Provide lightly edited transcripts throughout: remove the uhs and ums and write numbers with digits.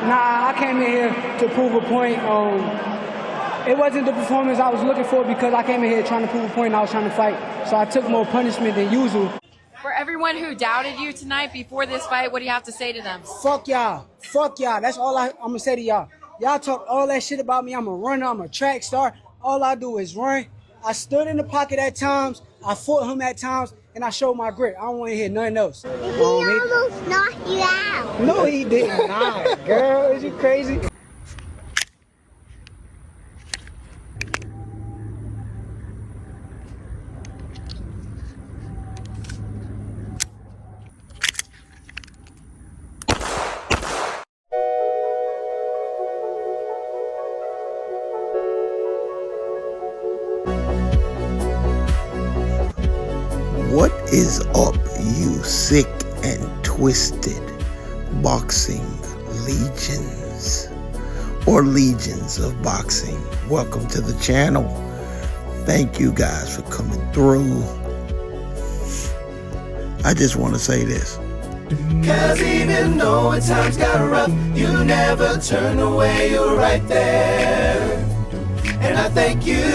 Nah, I came in here to prove a point. It wasn't the performance I was looking for because I came in here trying to prove a point and I was trying to fight. So I took more punishment than usual. For everyone who doubted you tonight before this fight, what do you have to say to them? Fuck y'all. Fuck y'all. That's all I'm going to say to y'all. Y'all talk all that shit about me. I'm a runner. I'm a track star. All I do is run. I stood in the pocket at times. I fought him at times. And I showed my grit. I don't want to hear nothing else. He almost knocked you out. No, he didn't. Nah, girl, is you crazy? What is up, you sick and twisted boxing legions or legions of boxing? Welcome to the channel. Thank you guys for coming through. I just want to say this. Cause even though at times got rough, you never turn away, you're right there. And I thank you,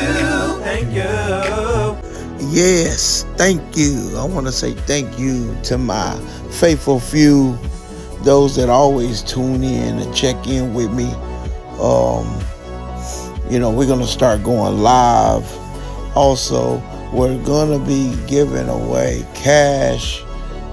thank you. Yes, thank you. I want to say thank you to my faithful few, those that always tune in and check in with me. We're going to start going live. Also, we're going to be giving away cash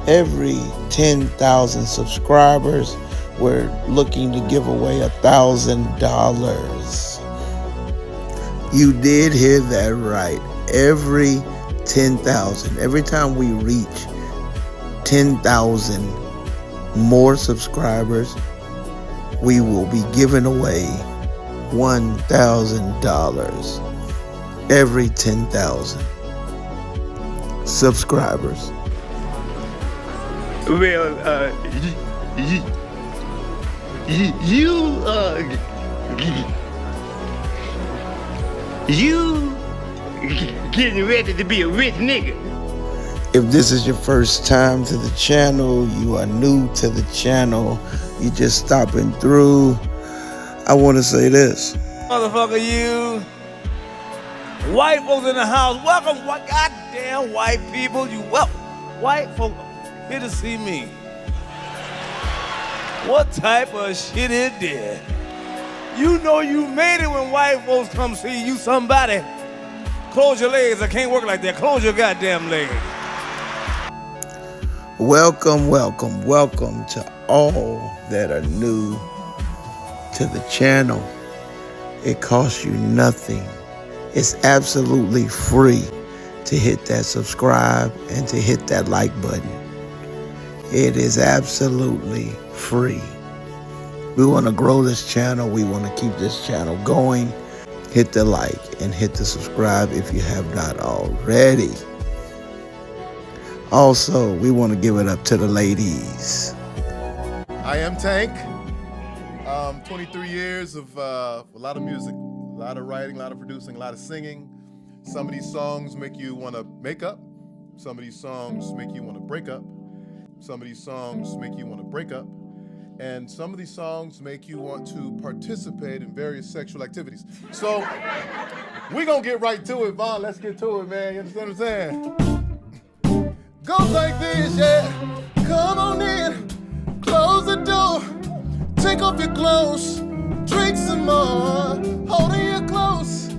every 10,000 subscribers. We're looking to give away $1,000. You did hear that right. Every 10,000. Every time we reach 10,000 more subscribers, we will be giving away $1,000 every 10,000 subscribers. Well, you getting ready to be a rich nigga. If this is your first time to the channel, you are new to the channel, you just stopping through, I want to say this. Motherfucker, you white folks in the house, welcome, what goddamn white people, you welcome. White folks here to see me. What type of shit is this? You know you made it when white folks come see you somebody. Close your legs, I can't work like that. Close your goddamn legs. Welcome, welcome, welcome to all that are new to the channel. It costs you nothing. It's absolutely free to hit that subscribe and to hit that like button. It is absolutely free. We want to grow this channel. We want to keep this channel going. Hit the like and hit the subscribe if you have not already. Also, we want to give it up to the ladies. I am Tank. 23 years of a lot of music, a lot of writing, a lot of producing, a lot of singing. Some of these songs make you want to make up. Some of these songs make you want to break up. Some of these songs make you want to break up. And some of these songs make you want to participate in various sexual activities. So we're going to get right to it, Vaughn. Let's get to it, man. You understand what I'm saying? Goes like this, yeah. Come on in, close the door, take off your clothes, drink some more, holding you close,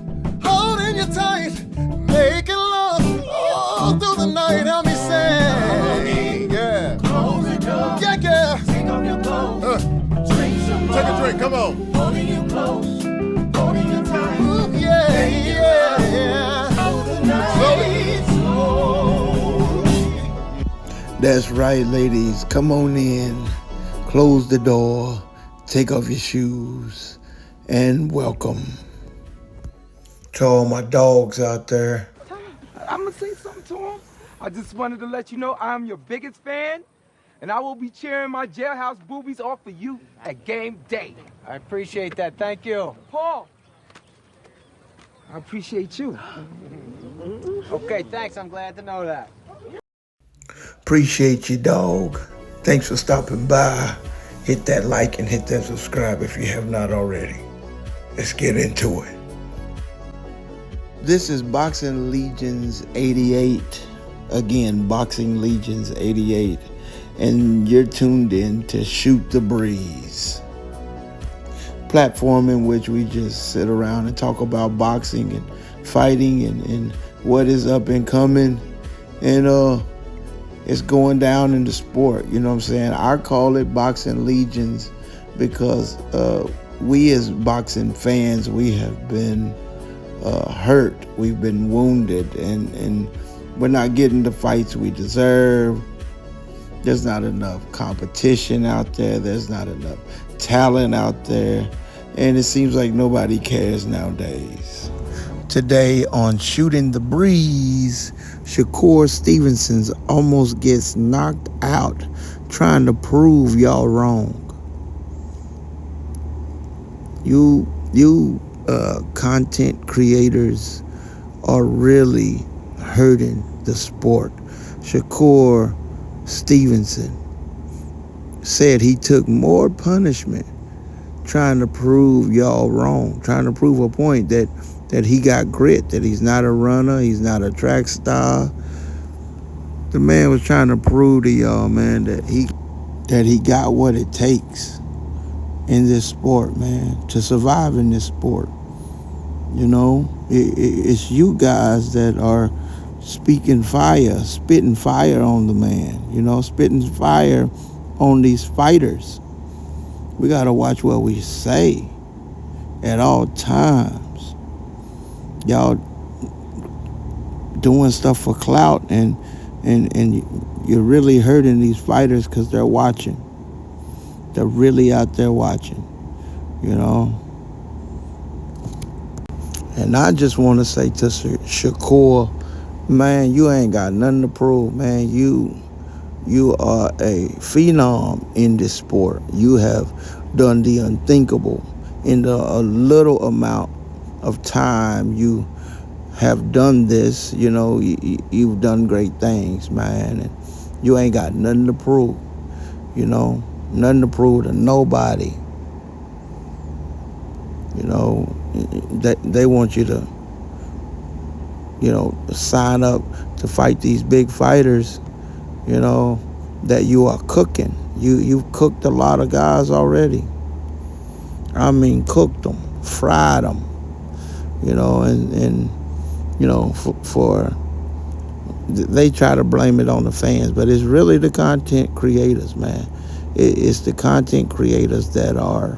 holding you tight, making love all through the night. Help me say, yeah. Close the door, yeah. Take off your clothes, drink some more, take a drink, come on. Holding you close, holding you tight, ooh, yeah, yeah. That's right, ladies. Come on in, close the door, take off your shoes, and welcome to all my dogs out there. I'm gonna say something to him. I just wanted to let you know I'm your biggest fan, and I will be cheering my jailhouse boobies off for you at game day. I appreciate that. Thank you. Paul, I appreciate you. Okay, thanks. I'm glad to know that. Appreciate you, dog. Thanks for stopping by. Hit that like and hit that subscribe if you have not already. Let's get into it. This is Boxing Legions 88. Again, Boxing Legions 88. And you're tuned in to Shoot the Breeze, platform in which we just sit around and talk about boxing and fighting and what is up and coming. And it's going down in the sport. You know what I'm saying? I call it Boxing Legions because we as boxing fans, we have been hurt. We've been wounded, and we're not getting the fights we deserve. There's not enough competition out there. There's not enough talent out there. And it seems like nobody cares nowadays. Today on Shooting the Breeze, Shakur Stevenson almost gets knocked out trying to prove y'all wrong. You content creators are really hurting the sport. Shakur Stevenson said he took more punishment trying to prove y'all wrong, trying to prove a point that he got grit, that he's not a runner, he's not a track star. The man was trying to prove to y'all, man, that he got what it takes in this sport, man, to survive in this sport. You know, it's you guys that are speaking fire, spitting fire on the man, you know, spitting fire on these fighters. We got to watch what we say at all times. Y'all doing stuff for clout, and you're really hurting these fighters because they're watching. They're really out there watching, you know. And I just want to say to Shakur, man, you ain't got nothing to prove, man. You are a phenom in this sport. You have done the unthinkable in a little amount of time. You have done this, you know. You've done great things, man, and you ain't got nothing to prove, you know, nothing to prove to nobody. You know, they want you to, you know, sign up to fight these big fighters, you know, that you are cooking. You've cooked a lot of guys already. I mean, cooked them, fried them, you know, and you know, for they try to blame it on the fans, but it's really the content creators, man. It's the content creators that are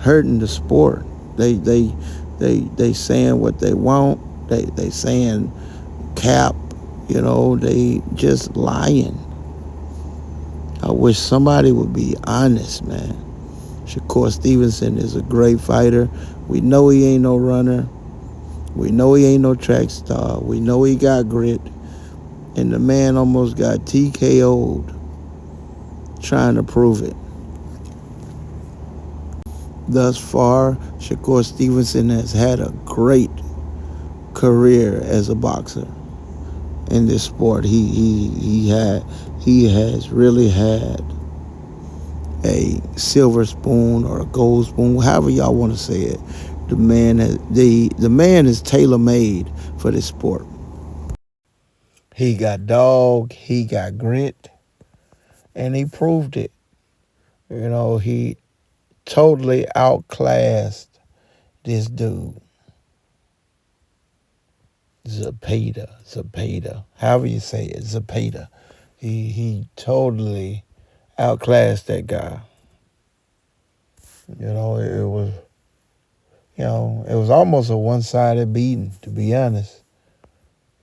hurting the sport. They saying what they want. They saying cap, you know, they just lying. I wish somebody would be honest, man. Shakur Stevenson is a great fighter. We know he ain't no runner. We know he ain't no track star. We know he got grit. And the man almost got TKO'd trying to prove it. Thus far, Shakur Stevenson has had a great career as a boxer in this sport. He has really had a silver spoon or a gold spoon, however y'all want to say it. The man is tailor-made for this sport. He got dog, he got grit, and he proved it. You know, he totally outclassed this dude. Zapata, however you say it, Zapata. He totally outclassed that guy. You know, it was almost a one-sided beating, to be honest.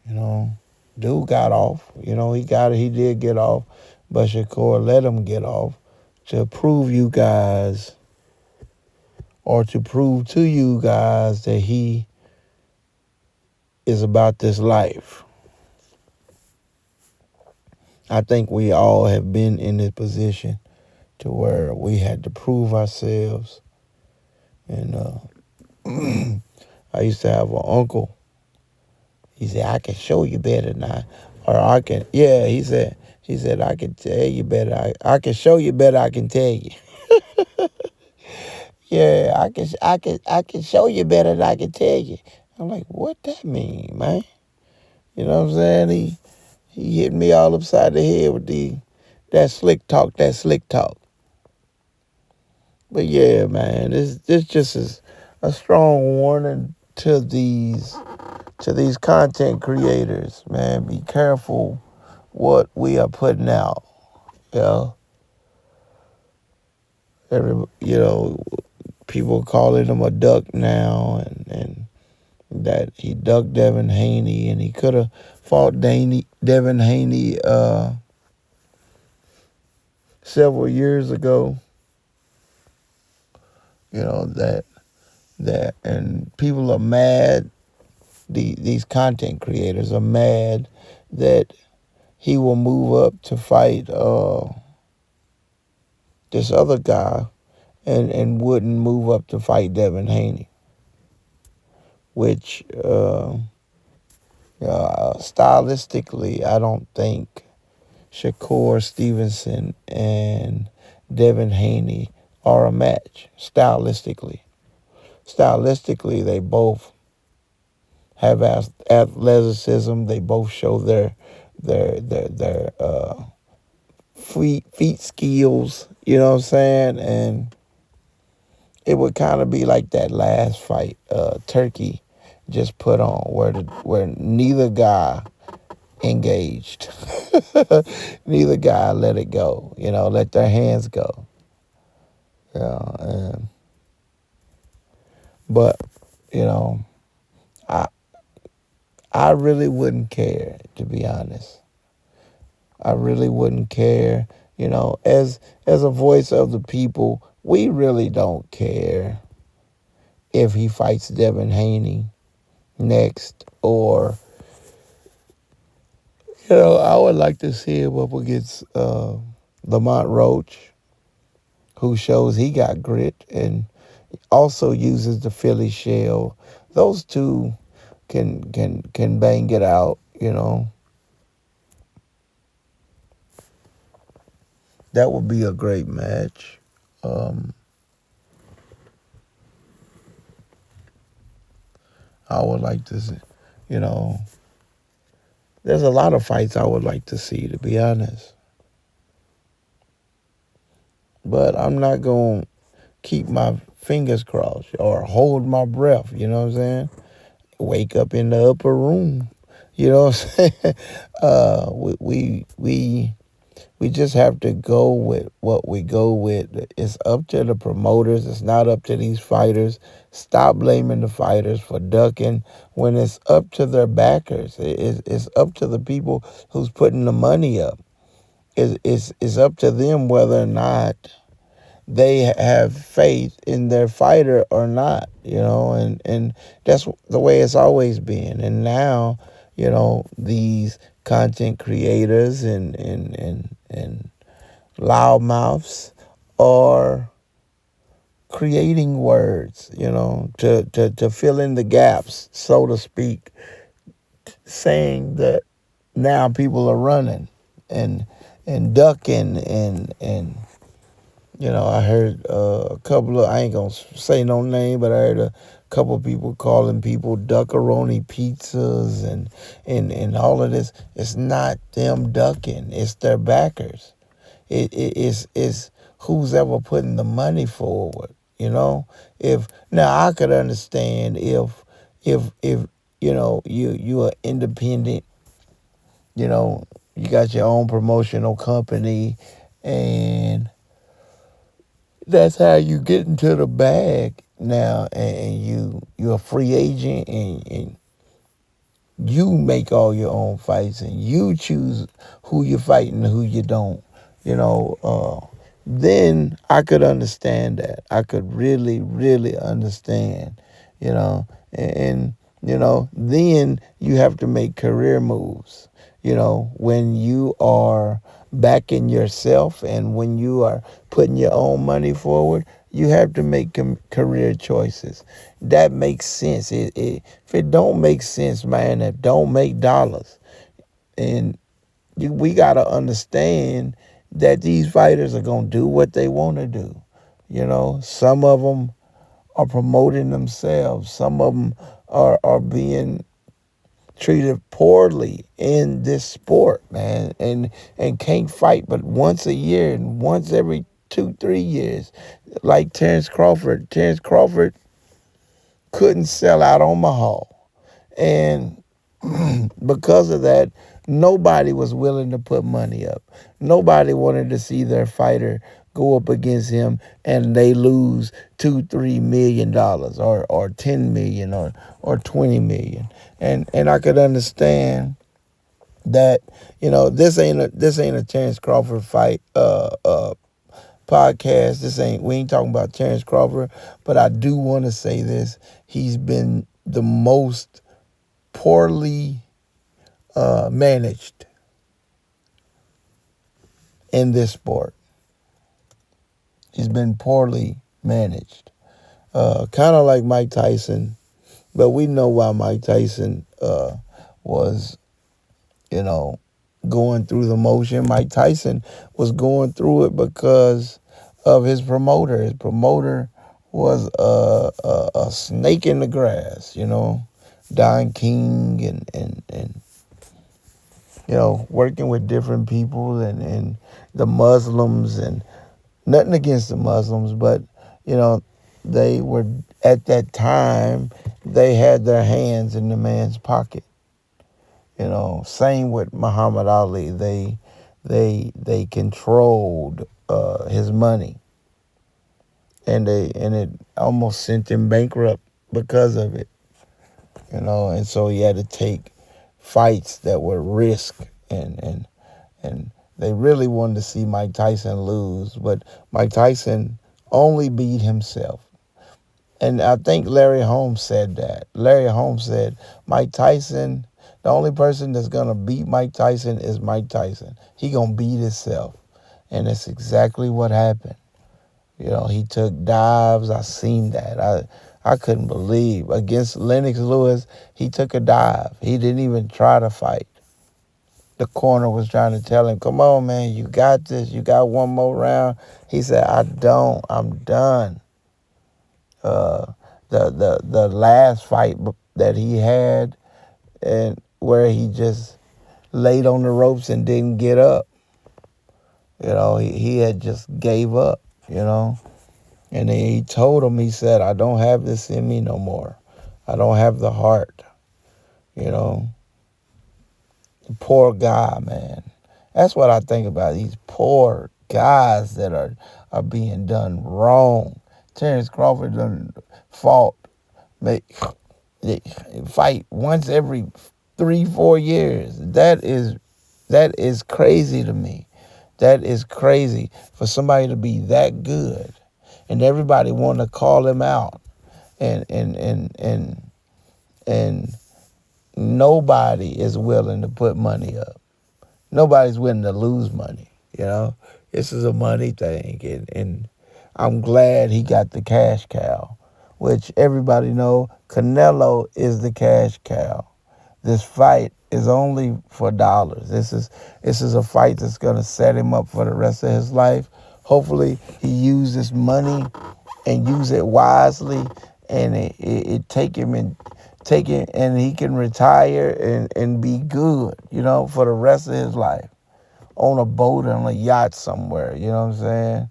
You know, dude got off. You know, he did get off, but Shakur let him get off to prove you guys, or to prove to you guys that he is about this life. I think we all have been in this position to where we had to prove ourselves. And I used to have an uncle. He said, I can show you better than I, or I can, yeah, he said, He said, I can tell you better. I can show you better. I can tell you. Yeah, I can show you better than I can tell you. I'm like, what that mean, man? You know what I'm saying? He hit me all upside the head with that slick talk, But yeah, man, this just is a strong warning to these content creators, man. Be careful what we are putting out. You know, people calling him a duck now, and that he ducked Devin Haney, and he could have fought Devin Haney several years ago. You know that, and people are mad. These content creators are mad that he will move up to fight this other guy, and wouldn't move up to fight Devin Haney, which stylistically, I don't think Shakur Stevenson and Devin Haney are a match. Stylistically, they both have athleticism. They both show their feet skills. You know what I'm saying? And it would kind of be like that last fight Turkey just put on, where neither guy engaged. Neither guy let it go. Let their hands go. But I really wouldn't care, to be honest. I really wouldn't care. As a voice of the people, we really don't care if he fights Devin Haney next, or I would like to see him up against Lamont Roach, who shows he got grit and also uses the Philly shell. Those two can bang it out. That would be a great match. I would like to see, there's a lot of fights I would like to see, to be honest. But I'm not going to keep my fingers crossed or hold my breath, you know what I'm saying? Wake up in the upper room, you know what I'm saying? We just have to go with what we go with. It's up to the promoters. It's not up to these fighters. Stop blaming the fighters for ducking when it's up to their backers. It's up to the people who's putting the money up. It's up to them whether or not they have faith in their fighter or not, and that's the way it's always been. And now, these content creators and loudmouths are creating words, to fill in the gaps, so to speak, saying that now people are running and ducking and I heard a couple of, I ain't gonna say no name, but I heard a couple of people calling people duckaroni pizzas and all of this. It's not them ducking, it's their backers. It's who's ever putting the money forward, If now I could understand if you are independent, you got your own promotional company, and that's how you get into the bag now, and you're a free agent, and you make all your own fights, and you choose who you're fighting and who you don't. Then I could understand that. I could really, really understand. And then you have to make career moves. When you are backing yourself and when you are putting your own money forward, you have to make career choices. That makes sense. If it don't make sense, man, it don't make dollars. And we gotta understand that these fighters are gonna do what they want to do. You know, some of them are promoting themselves. Some of them are being treated poorly in this sport, man, and can't fight but once a year and once every 2-3 years. Like Terrence Crawford. Terrence Crawford couldn't sell out Omaha. And because of that, nobody was willing to put money up. Nobody wanted to see their fighter go up against him and they lose $2-3 million or 10 million or 20 million. And I could understand that, this ain't a Terrence Crawford fight podcast. We ain't talking about Terrence Crawford, but I do want to say this. He's been the most poorly managed in this sport. He's been poorly managed. Kind of like Mike Tyson, but we know why Mike Tyson was, going through the motion. Mike Tyson was going through it because of his promoter. His promoter was a snake in the grass, Don King and working with different people and the Muslims, and nothing against the Muslims, but, they were, at that time, they had their hands in the man's pocket. Same with Muhammad Ali. They controlled his money, and it almost sent him bankrupt because of it. And so he had to take fights that were risk, and they really wanted to see Mike Tyson lose, but Mike Tyson only beat himself. And I think Larry Holmes said that. Larry Holmes said, Mike Tyson, the only person that's going to beat Mike Tyson is Mike Tyson. He going to beat himself. And that's exactly what happened. He took dives. I seen that. I couldn't believe. Against Lennox Lewis, he took a dive. He didn't even try to fight. The corner was trying to tell him, come on, man, you got this. You got one more round. He said, I don't. I'm done. The last fight that he had, and where he just laid on the ropes and didn't get up. He had just gave up, And then he told him, he said, I don't have this in me no more. I don't have the heart, The poor guy, man. That's what I think about, these poor guys that are being done wrong. Terrence Crawford done fought, fight once every 3-4 years. That is crazy to me. That is crazy for somebody to be that good, and everybody want to call him out, and nobody is willing to put money up. Nobody's willing to lose money. This is a money thing, and I'm glad he got the cash cow, which everybody know Canelo is the cash cow. This fight is only for dollars. This is a fight that's gonna set him up for the rest of his life. Hopefully he uses money and use it wisely, and it take him and he can retire and be good, for the rest of his life. On a boat, on a yacht somewhere, you know what I'm saying?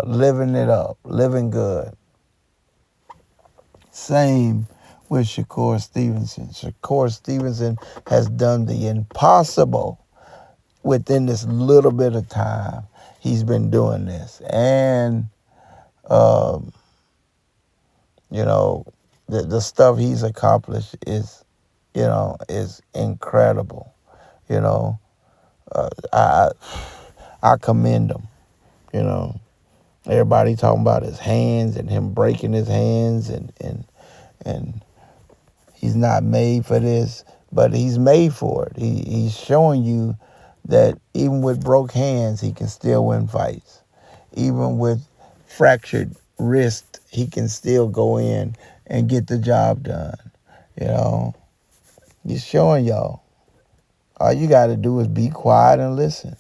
Living it up, living good. Same with Shakur Stevenson. Shakur Stevenson has done the impossible within this little bit of time he's been doing this. And, the stuff he's accomplished is incredible. I commend him, Everybody talking about his hands and him breaking his hands, and he's not made for this, but he's made for it. He's showing you that even with broke hands, he can still win fights. Even with fractured wrist, he can still go in and get the job done. He's showing y'all. All you got to do is be quiet and listen.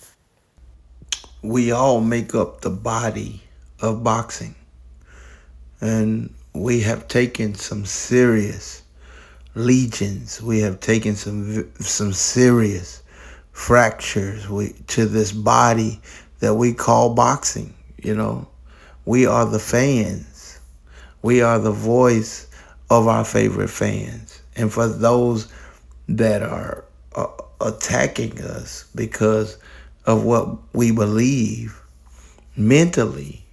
We all make up the body of boxing. And we have taken some serious legions. We have taken some serious fractures to this body that we call boxing. You know, we are the fans. We are the voice of our favorite fans. And for those that are attacking us because of what we believe mentally,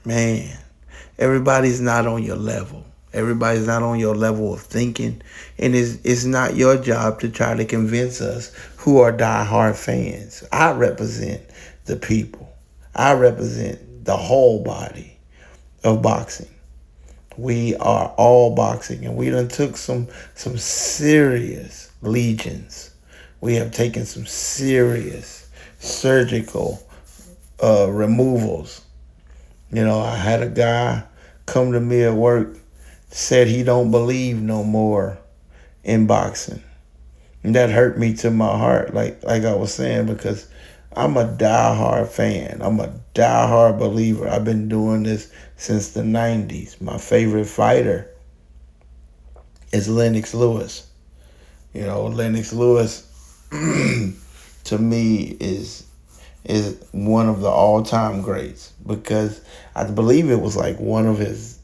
man, everybody's not on your level. Everybody's not on your level of thinking. And it's not your job to try to convince us who are diehard fans. I represent the people. I represent the whole body of boxing. We are all boxing, and we done took some serious legions. We have taken some serious surgical removals. You know, I had a guy come to me at work, said he don't believe no more in boxing. And that hurt me to my heart, like I was saying, because I'm a diehard fan. I'm a diehard believer. I've been doing this since the 90s. My favorite fighter is Lennox Lewis. You know, Lennox Lewis to me is one of the all-time greats, because I believe it was like one of his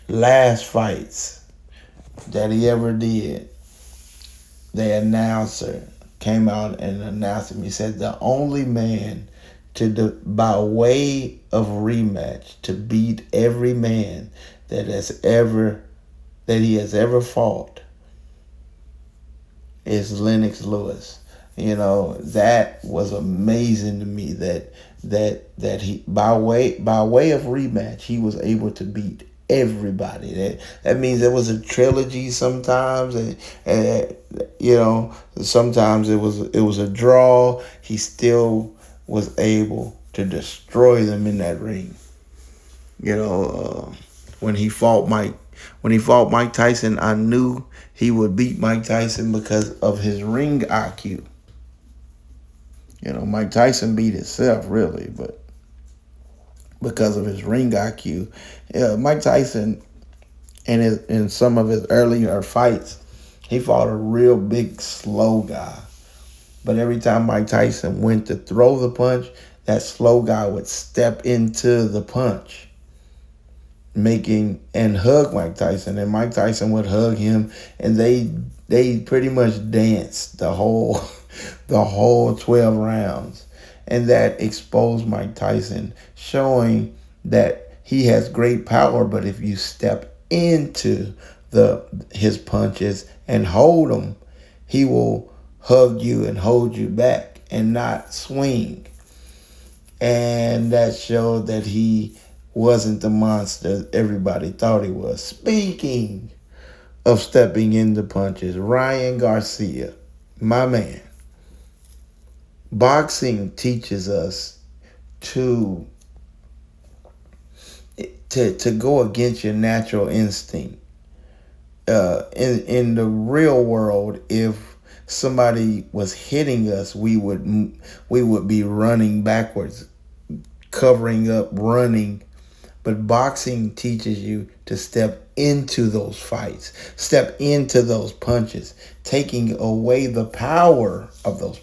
last fights that he ever did. The announcer came out and announced him. He said the only man by way of rematch to beat every man that he has ever fought is Lennox Lewis. You know, that was amazing to me that he by way of rematch he was able to beat everybody. That means there was a trilogy sometimes, and you know, sometimes it was a draw. He still was able to destroy them in that ring. You know, when he fought Mike Tyson, I knew he would beat Mike Tyson because of his ring IQ. You know, Mike Tyson beat himself, really, but because of his ring IQ. Mike Tyson, in some of his earlier fights, he fought a real big, slow guy. But every time Mike Tyson went to throw the punch, that slow guy would step into the punch, and hug Mike Tyson, and Mike Tyson would hug him, and they pretty much danced the whole 12 rounds. And that exposed Mike Tyson, showing that he has great power, but if you step into his punches and hold them, he will hug you and hold you back and not swing. And that showed that he wasn't the monster everybody thought he was. Speaking of stepping into punches, Ryan Garcia, my man. Boxing teaches us to go against your natural instinct. In the real world, if somebody was hitting us, we would be running backwards, covering up, running. But boxing teaches you to step into those fights, step into those punches, taking away the power of those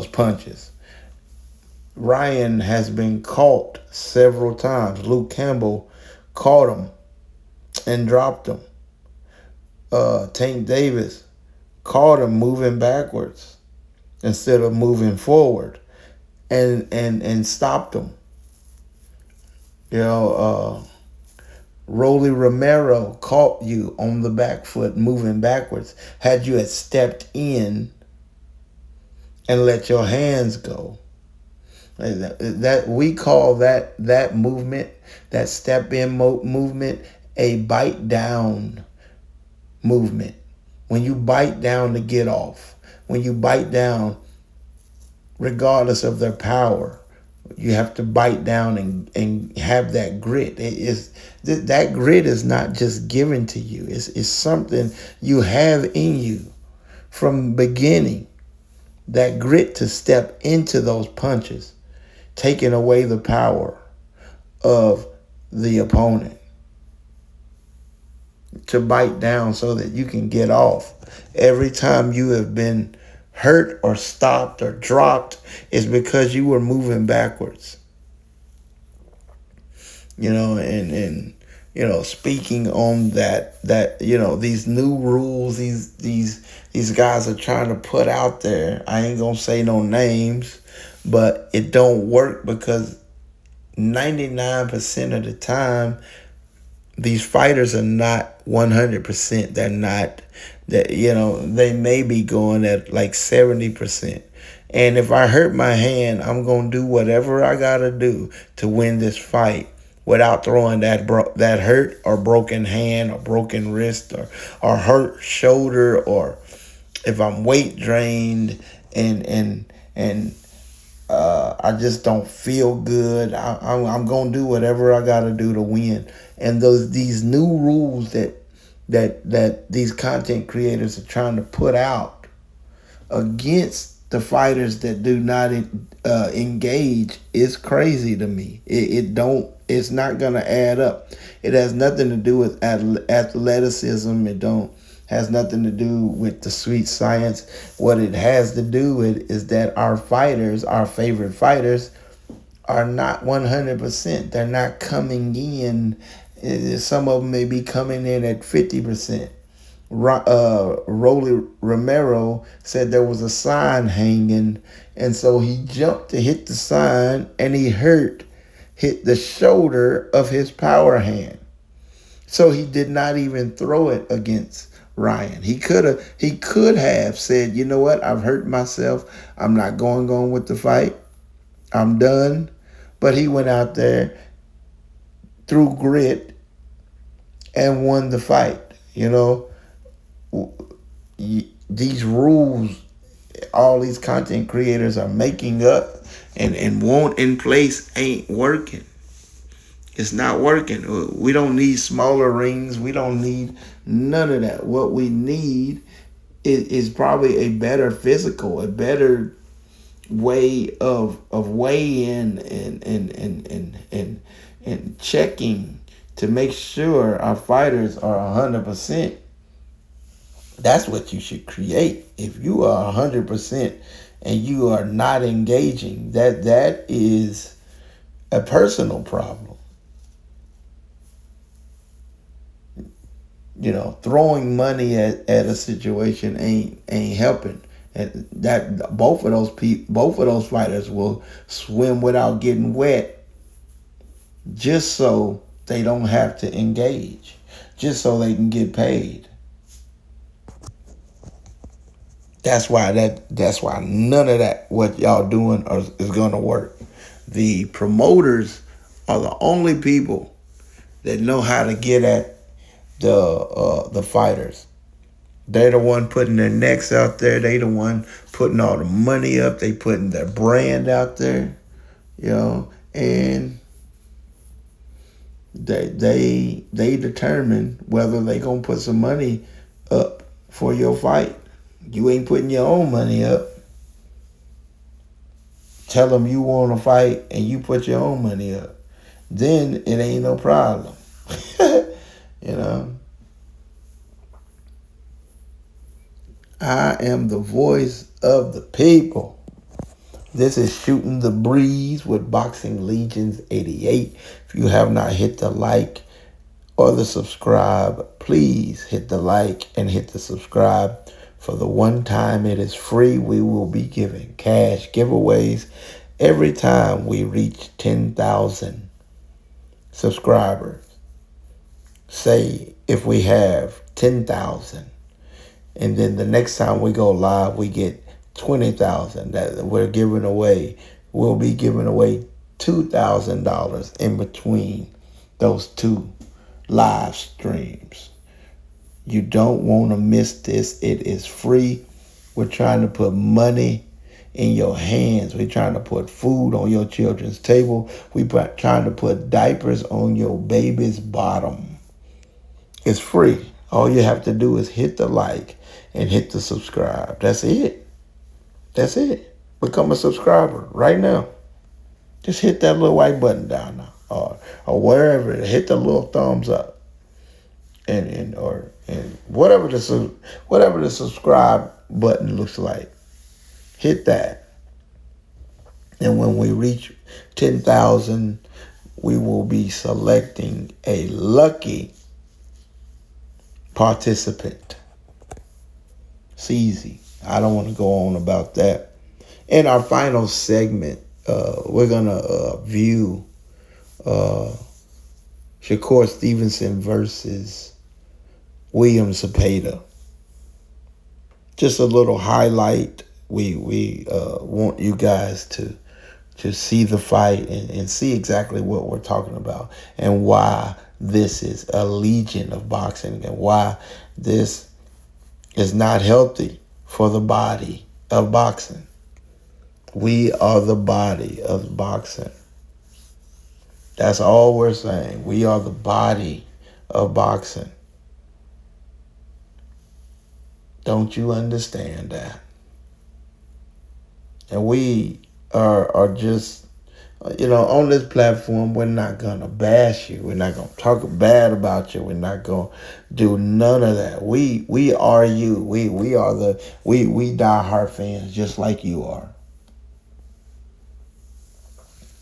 punches. Ryan has been caught several times. Luke Campbell caught him and dropped him. Tank Davis caught him moving backwards instead of moving forward, and stopped him. You know, Rolly Romero caught you on the back foot moving backwards. Had you had stepped in and let your hands go, that we call that movement, that step in movement, a bite down movement. When you bite down to get off, when you bite down regardless of their power, You have to bite down and have that grit. That grit is not just given to you. It's something you have in you from the beginning. That grit to step into those punches, taking away the power of the opponent, to bite down so that you can get off. Every time you have been hurt or stopped or dropped, is because you were moving backwards. And speaking on that, these new rules, these guys are trying to put out there. I ain't gonna say no names, but it don't work because 99% of the time, these fighters are not 100%. They're not that, they may be going at like 70%. And if I hurt my hand, I'm going to do whatever I got to do to win this fight without throwing that hurt or broken hand or broken wrist or hurt shoulder, or if I'm weight drained and I just don't feel good. I'm gonna do whatever I gotta do to win. And these new rules that these content creators are trying to put out against the fighters that do not engage is crazy to me. It's not gonna add up. It has nothing to do with athleticism. Has nothing to do with the sweet science. What it has to do with is that our fighters, our favorite fighters, are not 100%. They're not coming in. Some of them may be coming in at 50%. Rolly Romero said there was a sign hanging, and so he jumped to hit the sign, and he hit the shoulder of his power hand. So he did not even throw it against Ryan. He could have said, you know what, I've hurt myself. I'm not going on with the fight. I'm done. But he went out there, threw grit, and won the fight. These rules, all these content creators are making up and want in place ain't working. It's not working. We don't need smaller rings. We don't need none of that. What we need is probably a better physical, a better way of weigh-in and checking to make sure our fighters are 100%. That's what you should create. If you are 100% and you are not engaging, that is a personal problem. Throwing money at a situation ain't helping. And that both of those fighters will swim without getting wet, just so they don't have to engage, just so they can get paid. That's why none of that what y'all doing is gonna work. The promoters are the only people that know how to get at the fighters. They're the one putting their necks out there. They the one putting all the money up. They putting their brand out there, and they determine whether they gonna put some money up for your fight. You ain't putting your own money up. Tell them you want to fight and you put your own money up. Then it ain't no problem. I am the voice of the people. This is Shooting the Breeze with Boxing Legions 88. If you have not hit the like or the subscribe, please hit the like and hit the subscribe. For the one time it is free, we will be giving cash giveaways every time we reach 10,000 subscribers. Say if we have 10,000, and then the next time we go live, we get 20,000 that we're giving away. We'll be giving away $2,000 in between those two live streams. You don't want to miss this. It is free. We're trying to put money in your hands. We're trying to put food on your children's table. We're trying to put diapers on your baby's bottom. It's free. All you have to do is hit the like and hit the subscribe. That's it. That's it. Become a subscriber right now. Just hit that little white button down now, or wherever. Hit the little thumbs up, and whatever the subscribe button looks like. Hit that, and when we reach 10,000, we will be selecting a lucky participant. It's easy. I don't want to go on about that. In our final segment, we're going to view Shakur Stevenson versus William Zepeda. Just a little highlight. We want you guys to see the fight and see exactly what we're talking about and why this is a legion of boxing and why this is not healthy for the body of boxing. We are the body of boxing. That's all we're saying. We are the body of boxing. Don't you understand that? And we are just, on this platform, we're not going to bash you. We're not going to talk bad about you. We're not going to do none of that. We are you. We diehard fans just like you are.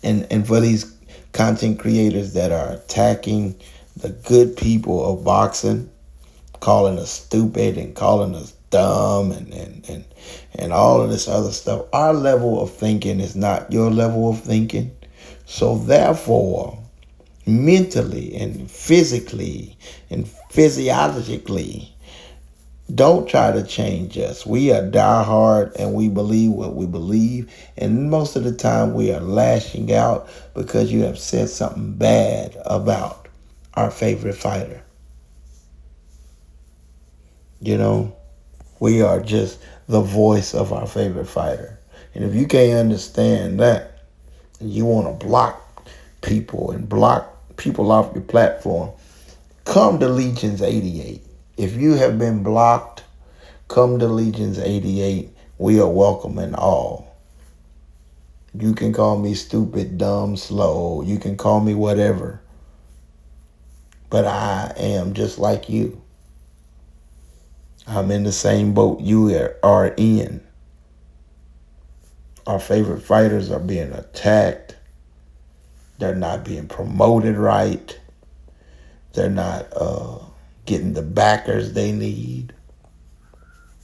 And for these content creators that are attacking the good people of boxing, calling us stupid and calling us dumb and all of this other stuff, our level of thinking is not your level of thinking. So therefore, mentally and physically and physiologically, don't try to change us. We are diehard and we believe what we believe. And most of the time we are lashing out because you have said something bad about our favorite fighter. We are just the voice of our favorite fighter. And if you can't understand that, and you want to block people and block people off your platform, come to Legions 88. If you have been blocked, come to Legions 88. We are welcoming all. You can call me stupid, dumb, slow. You can call me whatever. But I am just like you. I'm in the same boat you are in. Our favorite fighters are being attacked. They're not being promoted right. They're not getting the backers they need.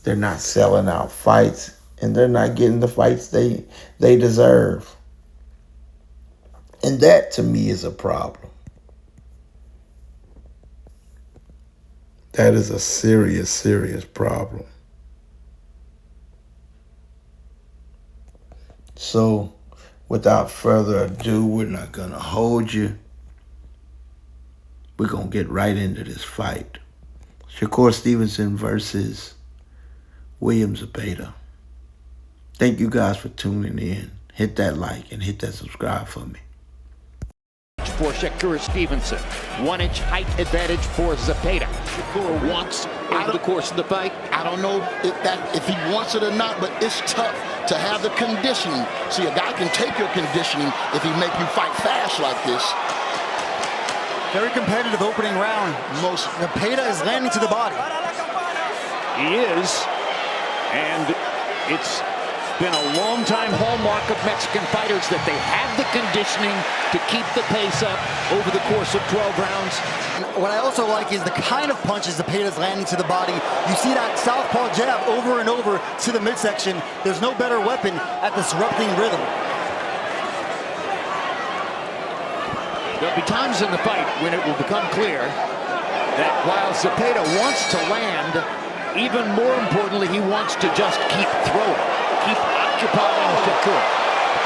They're not selling out fights, and they're not getting the fights they deserve. And that, to me, is a problem. That is a serious, serious problem. So, without further ado, we're not going to hold you. We're going to get right into this fight. Shakur Stevenson versus William Zepeda. Thank you guys for tuning in. Hit that like and hit that subscribe for me. For Shakur Stevenson, 1-inch height advantage for Zepeda. Shakur wants over the course of the fight. I don't know if he wants it or not, but it's tough to have the conditioning. See, a guy can take your conditioning if he make you fight fast like this. Very competitive opening round. Zepeda is landing to the body. He is, and it's been a long-time hallmark of Mexican fighters that they have the conditioning to keep the pace up over the course of 12 rounds. And what I also like is the kind of punches Zepeda is landing to the body. You see that southpaw jab over and over to the midsection. There's no better weapon at disrupting rhythm. There'll be times in the fight when it will become clear that while Zepeda wants to land, even more importantly, he wants to just keep throwing, keep occupying Shakur.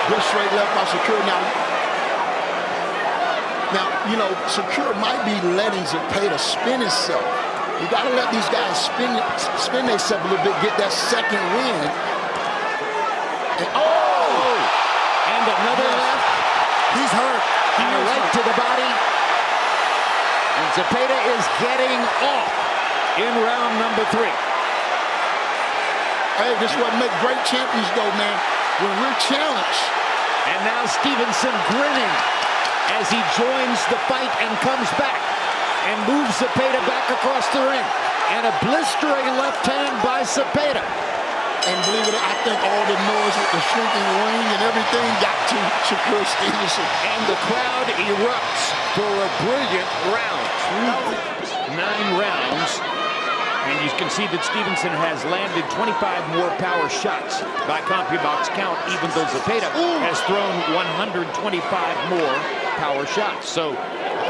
Good straight left by Shakur. Now, Shakur might be letting Zepeda spin himself. You got to let these guys spin themselves a little bit, get that second win. And another left. He's hurt. And a right to the body. And Zepeda is getting off in round number 3. Hey, this is what makes great champions go, man. When we're challenged. And now Stevenson grinning as he joins the fight and comes back and moves Zepeda back across the ring. And a blistering left hand by Zepeda. And believe it or not, I think all the noise with the shrinking ring and everything got to Shakur Stevenson. And the crowd erupts for a brilliant round. 9 rounds. And you can see that Stevenson has landed 25 more power shots by CompuBox count, even though Zepeda has thrown 125 more power shots. So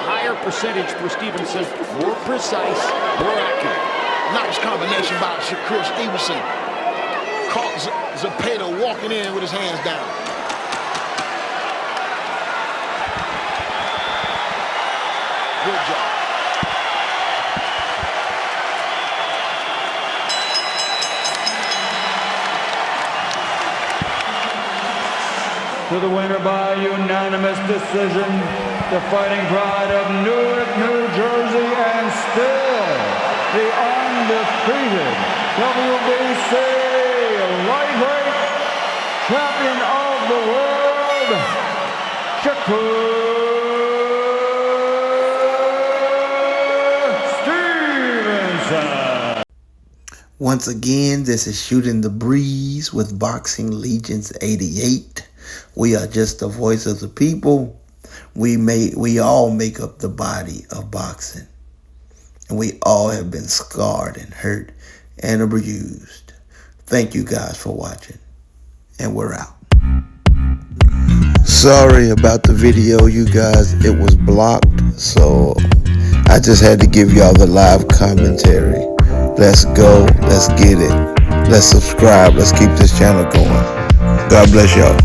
higher percentage for Stevenson, more precise, more accurate. Nice combination by Shakur Stevenson. Caught Zepeda walking in with his hands down. Good job. To the winner by unanimous decision, the Fighting Pride of Newark, New Jersey, and still the undefeated WBC lightweight champion of the world, Shakur Stevenson. Once again, this is Shooting the Breeze with Boxing Legions 88. We are just the voice of the people. We all make up the body of boxing. And we all have been scarred and hurt and abused. Thank you guys for watching. And we're out. Sorry about the video, you guys. It was blocked, so I just had to give y'all the live commentary. Let's go. Let's get it. Let's subscribe. Let's keep this channel going. God bless y'all.